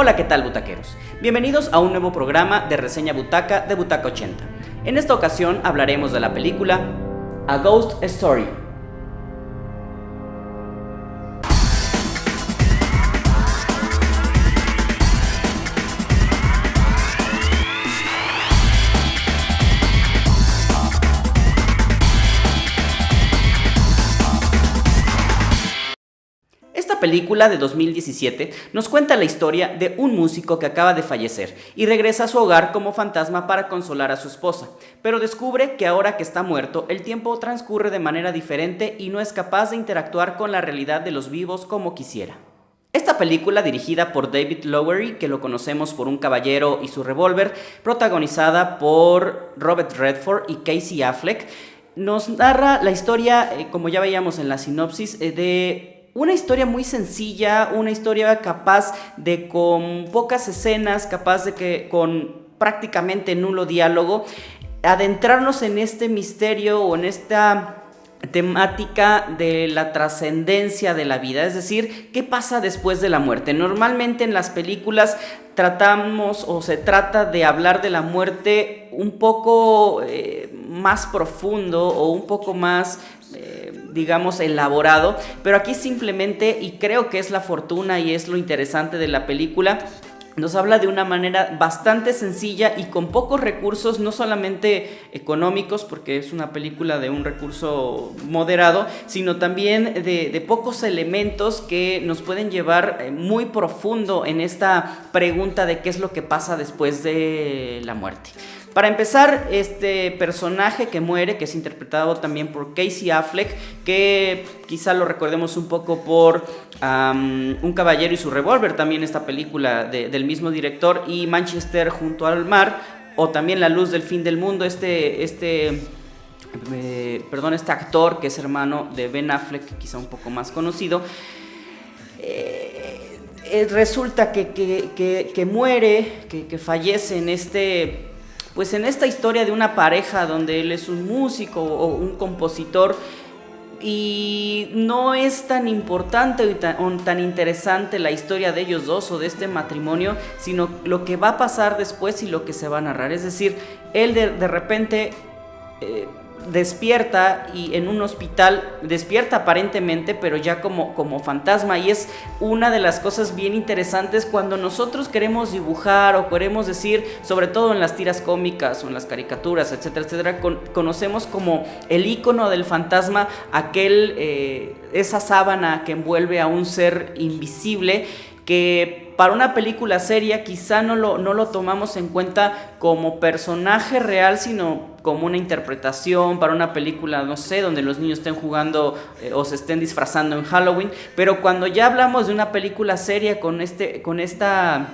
Hola, ¿qué tal, butaqueros? Bienvenidos a un nuevo programa de reseña butaca de Butaca 80. En esta ocasión hablaremos de la película A Ghost Story. Esta película de 2017 nos cuenta la historia de un músico que acaba de fallecer y regresa a su hogar como fantasma para consolar a su esposa, pero descubre que ahora que está muerto, el tiempo transcurre de manera diferente y no es capaz de interactuar con la realidad de los vivos como quisiera. Esta película, dirigida por David Lowery, que lo conocemos por Un caballero y su revólver, protagonizada por Robert Redford y Casey Affleck, nos narra la historia, como ya veíamos en la sinopsis, de una historia muy sencilla, una historia capaz de, con pocas escenas, capaz de que con prácticamente nulo diálogo, adentrarnos en este misterio o en esta temática de la trascendencia de la vida, es decir, ¿qué pasa después de la muerte? Normalmente en las películas tratamos o se trata de hablar de la muerte un poco más profundo o un poco más digamos elaborado, pero aquí simplemente, y creo que es la fortuna y es lo interesante de la película, nos habla de una manera bastante sencilla y con pocos recursos, no solamente económicos, porque es una película de un recurso moderado, sino también de pocos elementos que nos pueden llevar muy profundo en esta pregunta de qué es lo que pasa después de la muerte. Para empezar, este personaje que muere, que es interpretado también por Casey Affleck, que quizá lo recordemos un poco por Un caballero y su revólver, también esta película del mismo director, y Manchester junto al mar, o también La luz del fin del mundo, este actor que es hermano de Ben Affleck, quizá un poco más conocido. Resulta que muere, que fallece en en esta historia de una pareja donde él es un músico o un compositor, y no es tan importante o tan interesante la historia de ellos dos o de este matrimonio, sino lo que va a pasar después y lo que se va a narrar. Es decir, él de repente despierta y en un hospital, despierta aparentemente, pero ya como fantasma, y es una de las cosas bien interesantes cuando nosotros queremos dibujar o queremos decir, sobre todo en las tiras cómicas o en las caricaturas, etcétera, etcétera, conocemos como el icono del fantasma, esa sábana que envuelve a un ser invisible, que para una película seria quizá no lo tomamos en cuenta como personaje real, sino como una interpretación para una película, no sé, donde los niños estén jugando o se estén disfrazando en Halloween. Pero cuando ya hablamos de una película seria con esta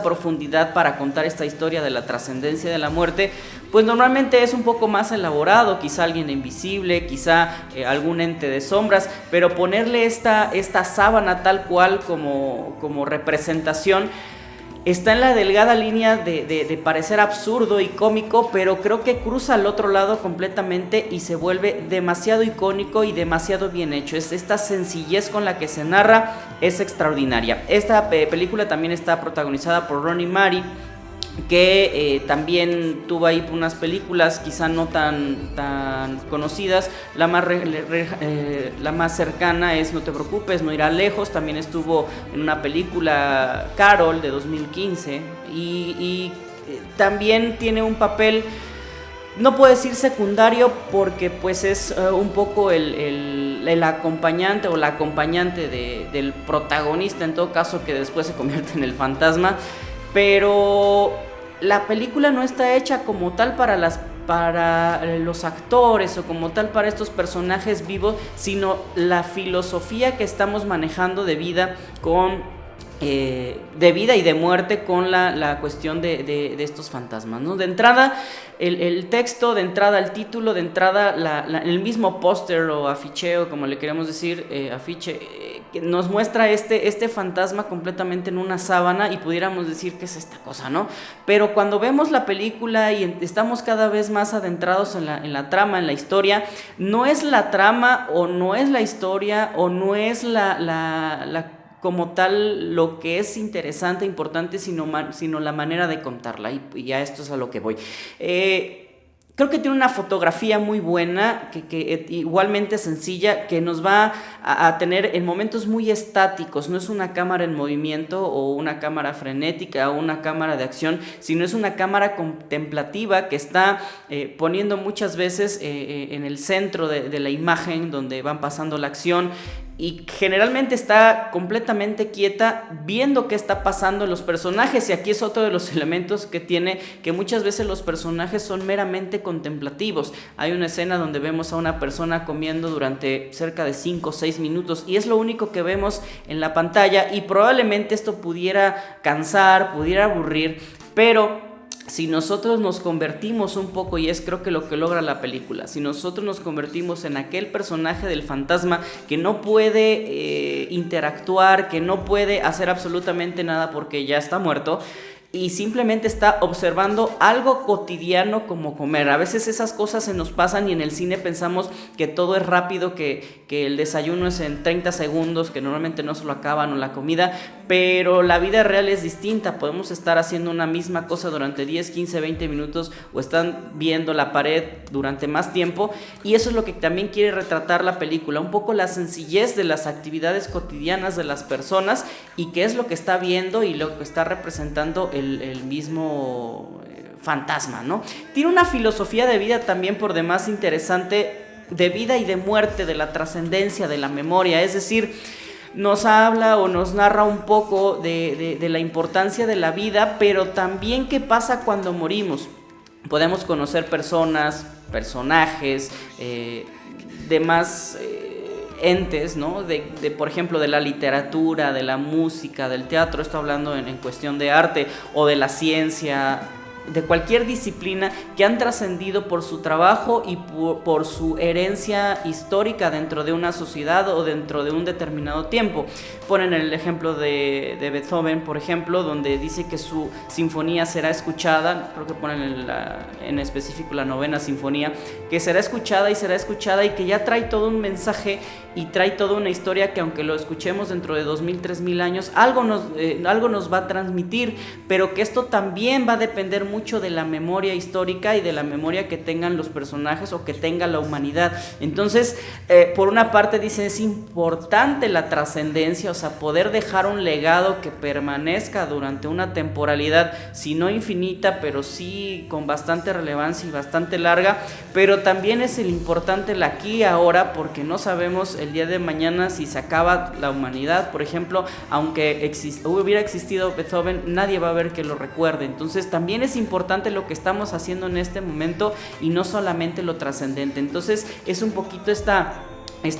profundidad para contar esta historia de la trascendencia de la muerte, pues normalmente es un poco más elaborado, quizá alguien invisible, quizá algún ente de sombras, pero ponerle esta sábana tal cual como representación está en la delgada línea de parecer absurdo y cómico, pero creo que cruza al otro lado completamente y se vuelve demasiado icónico y demasiado bien hecho. Esta sencillez con la que se narra es extraordinaria. Esta película también está protagonizada por Rooney Mara, que también tuvo ahí unas películas quizá no tan conocidas. La más cercana es No te preocupes, no irá lejos. También estuvo en una película, Carol, de 2015, y también tiene un papel, no puedo decir secundario, porque pues es un poco el acompañante o la acompañante del protagonista, en todo caso, que después se convierte en el fantasma. Pero la película no está hecha como tal para los actores o como tal para estos personajes vivos, sino la filosofía que estamos manejando de vida y de muerte con la cuestión de estos fantasmas, ¿no? De entrada el texto, de entrada el título, de entrada el mismo póster o aficheo, como le queremos decir, afiche, que nos muestra este fantasma completamente en una sábana, y pudiéramos decir que es esta cosa, ¿no? Pero cuando vemos la película y estamos cada vez más adentrados en la trama, en la historia, no es la trama o no es la historia o no es la como tal lo que es interesante, importante, sino la manera de contarla, y a esto es a lo que voy. Creo que tiene una fotografía muy buena, que igualmente sencilla, que nos va a tener en momentos muy estáticos. No es una cámara en movimiento o una cámara frenética o una cámara de acción, sino es una cámara contemplativa que está poniendo muchas veces en el centro de la imagen donde van pasando la acción, y generalmente está completamente quieta viendo qué está pasando en los personajes. Y aquí es otro de los elementos que tiene, que muchas veces los personajes son meramente contemplativos. Hay una escena donde vemos a una persona comiendo durante cerca de 5 o 6 minutos y es lo único que vemos en la pantalla, y probablemente esto pudiera cansar, pudiera aburrir, pero si nosotros nos convertimos un poco, y es creo que lo que logra la película, si nosotros nos convertimos en aquel personaje del fantasma que no puede interactuar, que no puede hacer absolutamente nada porque ya está muerto, y simplemente está observando algo cotidiano como comer. A veces esas cosas se nos pasan y en el cine pensamos que todo es rápido, que el desayuno es en 30 segundos, que normalmente no se lo acaban, o la comida, pero la vida real es distinta. Podemos estar haciendo una misma cosa durante 10, 15, 20 minutos, o están viendo la pared durante más tiempo, y eso es lo que también quiere retratar la película, un poco la sencillez de las actividades cotidianas de las personas, y qué es lo que está viendo y lo que está representando el mismo fantasma, ¿no? Tiene una filosofía de vida también por demás interesante, de vida y de muerte, de la trascendencia, de la memoria. Es decir, nos habla o nos narra un poco de la importancia de la vida, pero también qué pasa cuando morimos. Podemos conocer personas, personajes, demás entes, ¿no? Por ejemplo, de la literatura, de la música, del teatro, estoy hablando en cuestión de arte, o de la ciencia, de cualquier disciplina, que han trascendido por su trabajo y por su herencia histórica dentro de una sociedad o dentro de un determinado tiempo. Ponen el ejemplo de Beethoven, por ejemplo, donde dice que su sinfonía será escuchada, creo que ponen en específico la 9ª sinfonía, que será escuchada y que ya trae todo un mensaje y trae toda una historia que, aunque lo escuchemos dentro de 2000, 3000 años, algo nos va a transmitir, pero que esto también va a depender mucho de la memoria histórica y de la memoria que tengan los personajes o que tenga la humanidad. Entonces, por una parte dice, es importante la trascendencia, o sea, poder dejar un legado que permanezca durante una temporalidad, si no infinita, pero sí con bastante relevancia y bastante larga, pero también es el importante el aquí y ahora, porque no sabemos el día de mañana si se acaba la humanidad, por ejemplo, aunque hubiera existido Beethoven, nadie va a ver que lo recuerde. Entonces también es importante lo que estamos haciendo en este momento y no solamente lo trascendente. Entonces es un poquito esta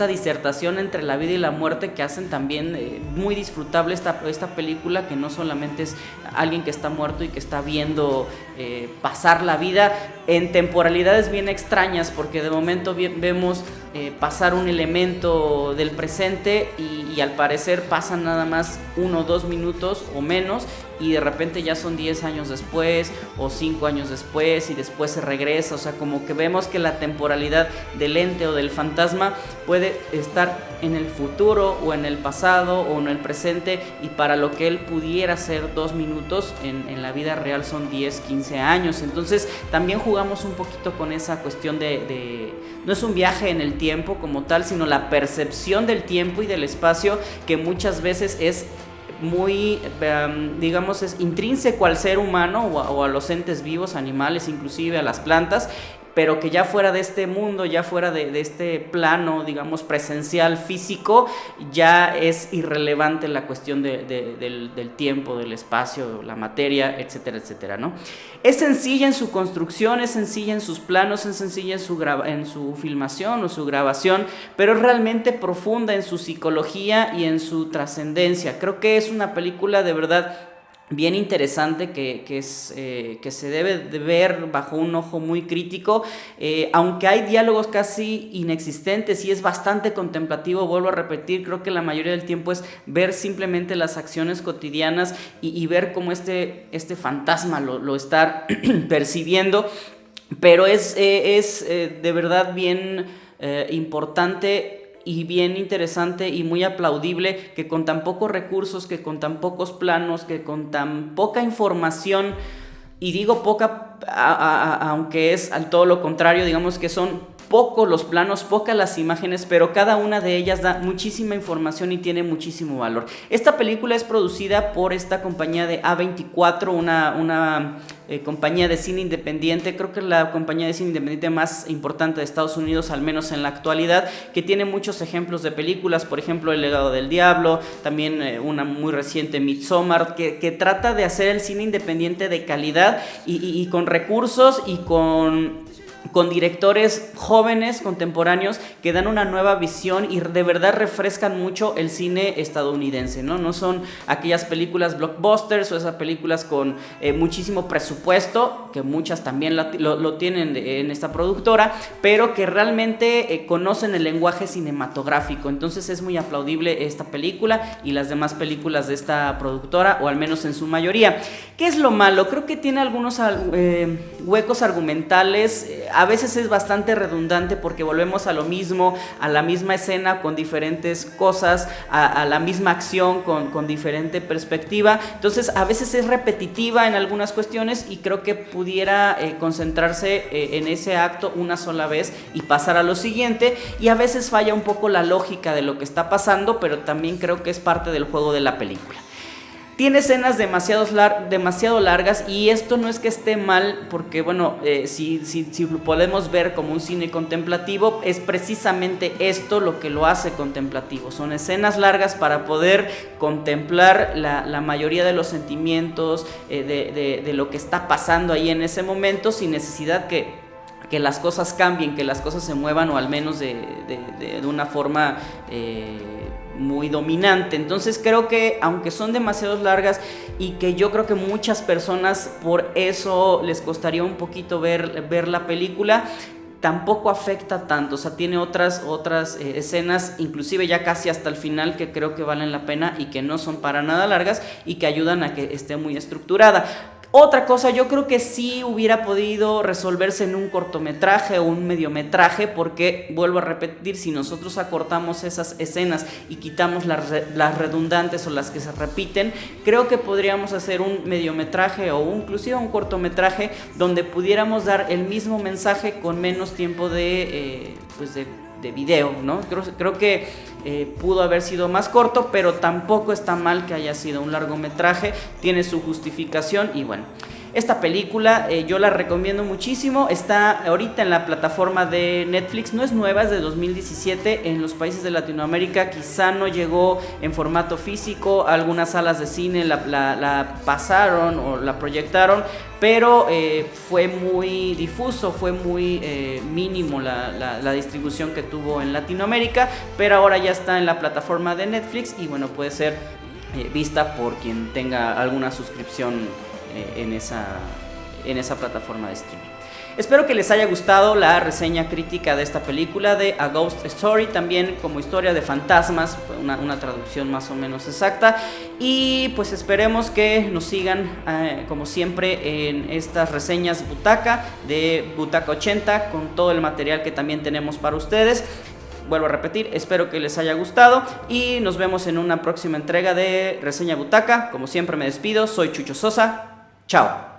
disertación entre la vida y la muerte que hacen también muy disfrutable esta película, que no solamente es alguien que está muerto y que está viendo pasar la vida en temporalidades bien extrañas, porque de momento vemos pasar un elemento del presente y al parecer pasan nada más 1 o 2 minutos o menos, y de repente ya son 10 años después o 5 años después, y después se regresa. O sea, como que vemos que la temporalidad del ente o del fantasma puede estar en el futuro o en el pasado o en el presente, y para lo que él pudiera ser 2 minutos, en la vida real son 10, 15 años. Entonces también jugamos un poquito con esa cuestión no es un viaje en el tiempo como tal, sino la percepción del tiempo y del espacio, que muchas veces es muy, digamos, es intrínseco al ser humano o a los entes vivos, animales, inclusive a las plantas, pero que ya fuera de este mundo, ya fuera de este plano, digamos, presencial, físico, ya es irrelevante la cuestión del tiempo, del espacio, la materia, etcétera, etcétera, ¿no? Es sencilla en su construcción, es sencilla en sus planos, es sencilla en su filmación o su grabación, pero es realmente profunda en su psicología y en su trascendencia. Creo que es una película de verdad bien interesante que se debe de ver bajo un ojo muy crítico, aunque hay diálogos casi inexistentes y es bastante contemplativo. Vuelvo a repetir, creo que la mayoría del tiempo es ver simplemente las acciones cotidianas y ver cómo este fantasma lo está percibiendo, pero es de verdad bien importante y bien interesante y muy aplaudible que con tan pocos recursos, que con tan pocos planos, que con tan poca información, y digo poca, aunque es al todo lo contrario, digamos que son pocos los planos, pocas las imágenes, pero cada una de ellas da muchísima información y tiene muchísimo valor. Esta película es producida por esta compañía de A24, una compañía de cine independiente, creo que es la compañía de cine independiente más importante de Estados Unidos, al menos en la actualidad, que tiene muchos ejemplos de películas, por ejemplo El legado del diablo, también una muy reciente Midsommar, que trata de hacer el cine independiente de calidad y con recursos y con directores jóvenes, contemporáneos, que dan una nueva visión y de verdad refrescan mucho el cine estadounidense, ¿no? No son aquellas películas blockbusters o esas películas con muchísimo presupuesto, que muchas también lo tienen en esta productora, pero que realmente conocen el lenguaje cinematográfico. Entonces es muy aplaudible esta película y las demás películas de esta productora, o al menos en su mayoría. ¿Qué es lo malo? Creo que tiene algunos huecos argumentales. A veces es bastante redundante porque volvemos a lo mismo, a la misma escena con diferentes cosas, a la misma acción con diferente perspectiva. Entonces a veces es repetitiva en algunas cuestiones y creo que pudiera concentrarse en ese acto una sola vez y pasar a lo siguiente, y a veces falla un poco la lógica de lo que está pasando, pero también creo que es parte del juego de la película. Tiene escenas demasiado largas, y esto no es que esté mal, porque bueno, si lo podemos ver como un cine contemplativo, es precisamente esto lo que lo hace contemplativo. Son escenas largas para poder contemplar la mayoría de los sentimientos, de lo que está pasando ahí en ese momento, sin necesidad que las cosas cambien, que las cosas se muevan, o al menos de una forma muy dominante. Entonces creo que aunque son demasiado largas, y que yo creo que muchas personas por eso les costaría un poquito ver la película, tampoco afecta tanto. O sea, tiene otras escenas, inclusive ya casi hasta el final, que creo que valen la pena y que no son para nada largas y que ayudan a que esté muy estructurada. Otra cosa, yo creo que sí hubiera podido resolverse en un cortometraje o un mediometraje, porque, vuelvo a repetir, si nosotros acortamos esas escenas y quitamos las redundantes o las que se repiten, creo que podríamos hacer un mediometraje o inclusive un cortometraje donde pudiéramos dar el mismo mensaje con menos tiempo de video, ¿no? Creo que pudo haber sido más corto, pero tampoco está mal que haya sido un largometraje, tiene su justificación. Y bueno, esta película yo la recomiendo muchísimo. Está ahorita en la plataforma de Netflix, no es nueva, es de 2017. En los países de Latinoamérica quizá no llegó en formato físico, algunas salas de cine la pasaron o la proyectaron, pero fue muy difuso, fue muy mínimo la distribución que tuvo en Latinoamérica, pero ahora ya está en la plataforma de Netflix y bueno, puede ser vista por quien tenga alguna suscripción en esa plataforma de streaming. Espero que les haya gustado la reseña crítica de esta película de A Ghost Story, también como historia de fantasmas, una traducción más o menos exacta. Y pues esperemos que nos sigan como siempre en estas reseñas Butaca de Butaca 80, con todo el material que también tenemos para ustedes. Vuelvo a repetir, espero que les haya gustado y nos vemos en una próxima entrega de Reseña Butaca. Como siempre me despido, soy Chucho Sosa. Chao.